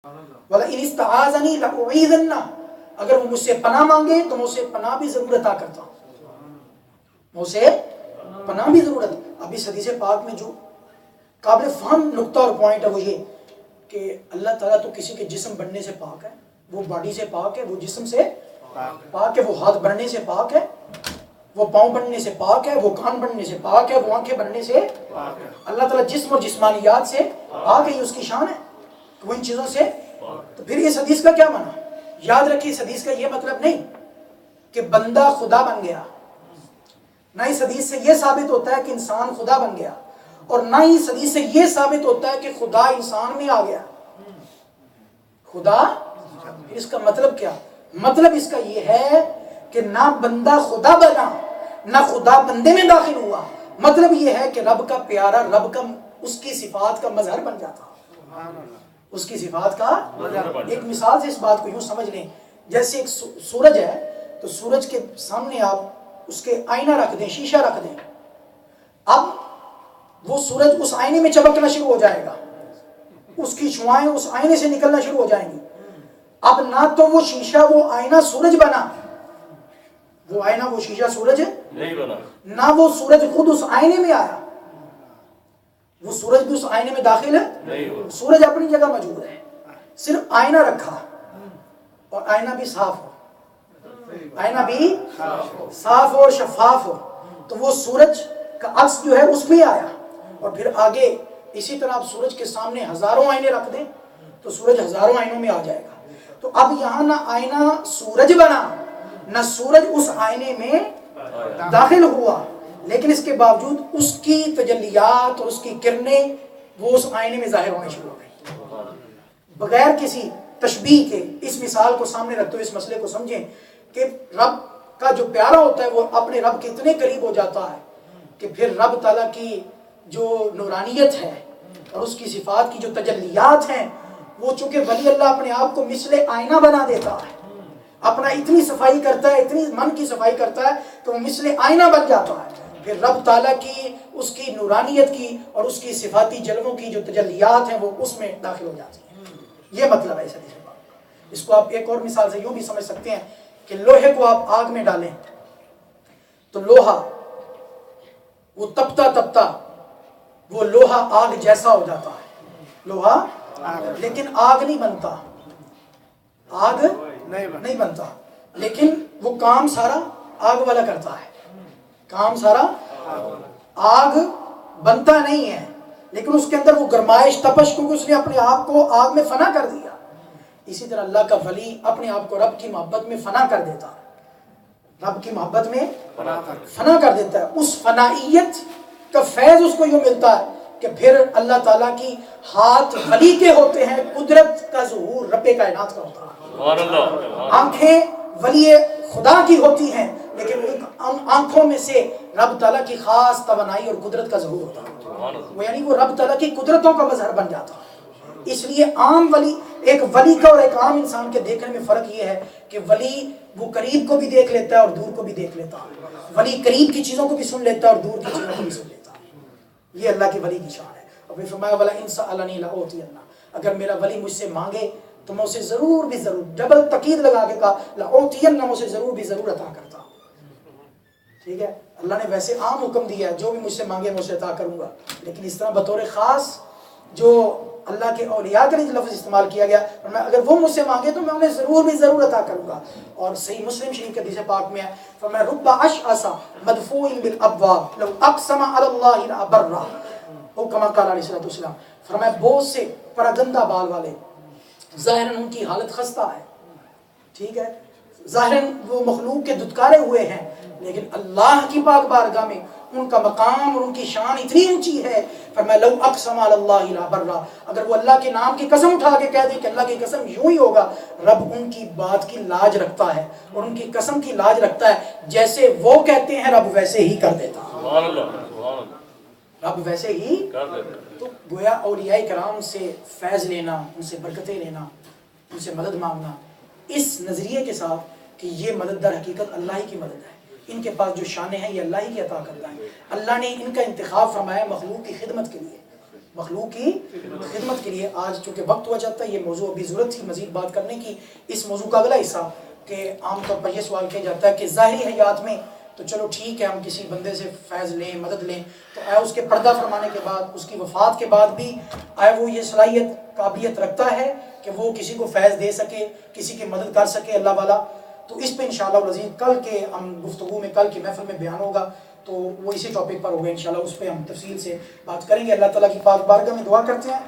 وَلَئِنِ اسْتَعَاذَنِي لَأُعِيذَنَّهُ، اگر وہ مجھ سے پناہ مانگے تو میں اسے پناہ بھی ضرور عطا کرتا ہوں، میں اسے پناہ بھی ضرورت. اب اس حدیث پاک میں جو قابل فہم نقطہ اور پوائنٹ ہے وہ یہ کہ اللہ تعالیٰ تو کسی کے جسم بننے سے پاک ہے، وہ باڈی سے پاک ہے، وہ جسم سے پاک ہے، وہ ہاتھ بننے سے پاک ہے، وہ پاؤں بننے سے پاک ہے، وہ کان بننے سے پاک ہے، وہ آنکھیں بننے سے پاک ہے. اللہ تعالیٰ جسم اور جسمانیات سے پاک ہے، یہ اس کی شان ہے کہ وہ ان چیزوں سے. تو پھر اس حدیث کا کیا معنی؟ یاد رکھیے اس حدیث کا یہ مطلب نہیں کہ بندہ خدا بن گیا، نہ اس حدیث سے یہ ثابت ہوتا ہے کہ انسان خدا بن گیا، اور نہ اس حدیث سے یہ ثابت ہوتا ہے کہ خدا انسان میں آ گیا. خدا، اس کا مطلب کیا؟ مطلب اس کا یہ ہے کہ نہ بندہ خدا بنا نہ خدا بندے میں داخل ہوا. مطلب یہ ہے کہ رب کا پیارا، رب کا اس کی صفات کا مظہر بن جاتا، اس کی صفات کا. ایک مثال سے اس بات کو یوں سمجھ لیں، جیسے ایک سورج ہے تو سورج کے سامنے آپ اس کے آئینہ رکھ دیں، شیشہ رکھ دیں، اب وہ سورج اس آئینے میں چمکنا شروع ہو جائے گا، اس کی شعاعیں اس آئینے سے نکلنا شروع ہو جائیں گی. اب نہ تو وہ شیشہ وہ آئینہ سورج بنا، وہ آئینہ وہ شیشہ سورج نہیں بنا، نہ وہ سورج خود اس آئینے میں آیا، وہ سورج بھی اس آئینے میں داخل ہے. سورج اپنی جگہ موجود ہے، صرف آئینہ رکھا اور آئینہ بھی صاف ہو، آئینہ بھی صاف اور شفاف ہو تو وہ سورج کا عکس جو ہے اس میں آیا. اور پھر آگے اسی طرح آپ سورج کے سامنے ہزاروں آئینے رکھ دیں تو سورج ہزاروں آئینوں میں آ جائے گا. تو اب یہاں نہ آئینہ سورج بنا نہ سورج اس آئینے میں داخل ہوا، لیکن اس کے باوجود اس کی تجلیات اور اس کی کرنیں وہ اس آئینے میں ظاہر ہونے شروع ہو گئی. بغیر کسی تشبیہ کے اس مثال کو سامنے رکھتے ہوئے اس مسئلے کو سمجھیں کہ رب کا جو پیارا ہوتا ہے وہ اپنے رب کے اتنے قریب ہو جاتا ہے کہ پھر رب تعالیٰ کی جو نورانیت ہے اور اس کی صفات کی جو تجلیات ہیں وہ چونکہ ولی اللہ اپنے آپ کو مثل آئینہ بنا دیتا ہے، اپنا اتنی صفائی کرتا ہے، اتنی من کی صفائی کرتا ہے کہ وہ مثل آئینہ بن جاتا ہے. پھر رب تعالیٰ کی اس کی نورانیت کی اور اس کی صفاتی جلووں کی جو تجلیات ہیں وہ اس میں داخل ہو جاتی ہیں. یہ مطلب ہے اس حدیث کا. اس کو آپ ایک اور مثال سے یوں بھی سمجھ سکتے ہیں کہ لوہے کو آپ آگ میں ڈالیں تو لوہا وہ تپتا تپتا وہ لوہا آگ جیسا ہو جاتا ہے، لوہا لیکن آگ نہیں بنتا، آگ نہیں بنتا، لیکن وہ کام سارا آگ والا کرتا ہے، کام سارا آگ بنتا نہیں ہے لیکن اس کے اندر وہ گرمائش تپش کیونکہ اس نے اپنے آپ کو آگ میں فنا کر دیا. اسی طرح اللہ کا ولی اپنے آپ کو رب کی محبت میں فنا کر دیتا ہے، رب کی محبت میں فنا کر دیتا ہے. اس فنائیت کا فیض اس کو یوں ملتا ہے کہ پھر اللہ تعالیٰ کی ہاتھ ولی کے ہوتے ہیں، قدرت کا ظہور رب کائنات کا ہوتا ہے. آنکھیں ولی خدا کی ہوتی ہیں لیکن ان آنکھوں میں سے رب تعالیٰ کی خاص توانائی اور قدرت کا ظہور ہوتا ہے، وہ یعنی وہ رب تعالیٰ کی قدرتوں کا مظہر بن جاتا ہے. اس لیے عام ولی، ایک ولی کا اور ایک عام انسان کے دیکھنے میں فرق یہ ہے کہ ولی وہ قریب کو بھی دیکھ لیتا ہے اور دور کو بھی دیکھ لیتا ہے، ولی قریب کی چیزوں کو بھی سن لیتا ہے اور دور کی چیزوں کو بھی سن لیتا ہے. یہ اللہ کی ولی کی شان ہے. اور پھر فرمایا وَلَئِن سَأَلَنِي لَأُعْطِيَنَّهُ، اگر میرا ولی مجھ سے مانگے تو میں اسے ضرور بھی ضرور، ڈبل تاکید لگا کے کہا لَأُعْطِيَنَّهُ، میں اسے ضرور بھی ضرور عطا کرتا. ٹھیک ہے، اللہ نے ویسے عام حکم دیا ہے جو بھی مجھ سے مانگے میں اسے عطا کروں گا، لیکن اس طرح بطور خاص جو اللہ کے اولیاء کے لیے لفظ استعمال کیا گیا اور میں اگر وہ مجھ سے مانگے تو میں انہیں ضرور بھی ضرور عطا کروں گا. اور صحیح مسلم شریف کے حدیث پاک میں ہے فرمایا رب اشعث مدفوع بالابواب لو اقسم علی اللہ لابرہ، او کما قال علیہ الصلوۃ والسلام. فرمایا بہت سے پراگندہ بال والے، ظاہراً ان کی حالت خستہ ہے، ٹھیک ہے، ظاہراً وہ مخلوق کے دھتکارے ہوئے ہیں، لیکن اللہ کی پاک بارگاہ میں ان کا مقام اور ان کی شان اتنی اونچی ہے. فرمایا لو اقسم علی اللہ لابرہ، اگر وہ اللہ کے نام کی قسم اٹھا کے کہہ دے کہ اللہ کی قسم یوں ہی ہوگا، رب ان کی بات کی لاج رکھتا ہے اور ان کی قسم کی لاج رکھتا ہے. جیسے وہ کہتے ہیں رب ویسے ہی کر دیتا، رب ویسے ہی کر دیتا. تو گویا اولیاء کرام سے فیض لینا، ان سے برکتیں لینا، ان سے مدد مانگنا اس نظریے کے ساتھ کہ یہ مدد در حقیقت اللہ ہی کی مدد ہے، ان کے پاس جو شانیں ہیں یہ اللہ ہی کی عطا کرتا ہے. اللہ نے ان کا انتخاب فرمایا مخلوق کی خدمت کے لیے، مخلوق کی خدمت کے لیے. آج چونکہ وقت ہوا جاتا ہے، یہ موضوع ابھی ضرورت تھی مزید بات کرنے کی. اس موضوع کا اگلا حصہ کہ عام طور پر یہ سوال کیا جاتا ہے کہ ظاہری حیات میں تو چلو ٹھیک ہے ہم کسی بندے سے فیض لیں، مدد لیں، تو آیا اس کے پردہ فرمانے کے بعد، اس کی وفات کے بعد بھی آیا وہ یہ صلاحیت قابلیت رکھتا ہے کہ وہ کسی کو فیض دے سکے، کسی کی مدد کر سکے اللہ والا؟ تو اس پہ انشاءاللہ العزیز کل کے ہم گفتگو میں، کل کی محفل میں بیان ہوگا، تو وہ اسی ٹاپک پر ہوگا انشاءاللہ. اس پہ ہم تفصیل سے بات کریں گے. اللہ تعالیٰ کی پاک بارگاہ میں دعا کرتے ہیں